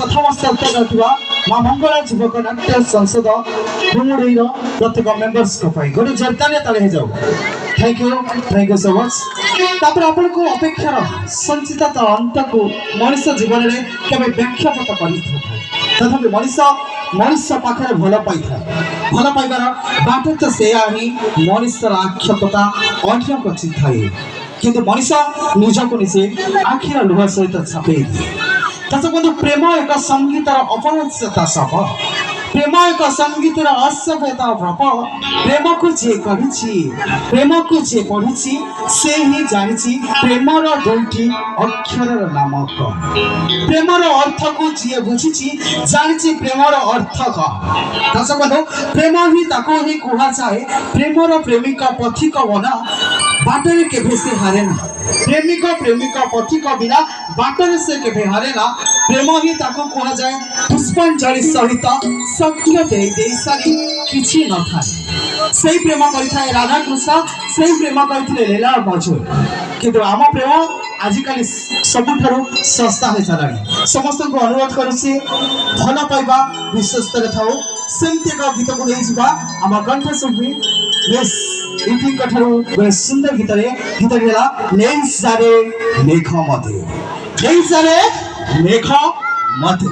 प्रथम स्थान माँ मंगला युवक नाट्य संसद डुमुरी प्रत्येक मेम्बर्स को गोटे जोरदार ताली जाऊ। Thank you so much. तापर आपण को अपेक्षार संचित अंत को मनुष्य जीवन में केवे व्याख्यापत कर मनुष्य पाखे भल पाई भल पाइबार बाट तो से मनुष्यर आक्षेपता अन्य क्वचित थाए किंतु मनुष्य निजक निजे आखिर लुह सहित छापे दर्शक बंधु प्रेम एक संगीतर अपराज्यता सप प्रेम एक संगीतर असभ्यता भ्रप प्रेम को जे कही प्रेम को जे पढ़ी से ही जानी प्रेमर दुईटी अक्षर नाम प्रेमर अर्थ को जी बुझी जानी प्रेमर अर्थ कौन। दर्शक बंधु प्रेम ही ताको ही कह जाए प्रेमर प्रेमिका पथिक बना बाटरे केभे से हारे ना प्रेमिक प्रेमिका पथिक बिना बाटरे से केभे हारे ना प्रेम ही ताको कह जाए पुष्पांजलि सहित सत्य दे सारी किछि न थाए से प्रेम करिथाए राधा कृष्ण से प्रेम करथिले लीला मजूर किंतु आम प्रेम आजिकल सबुठारु सस्ता हो सारा समस्त को अनुरोध करुछि भल पाइबा विश्वस्त थाओ सेमती एक गीत को नहीं जावा आम कंठ शिल्पी बेस इटी कठारु बे सुंदर गीत गेला नेई सारे मेघ मते नेई सारे मेघ मते।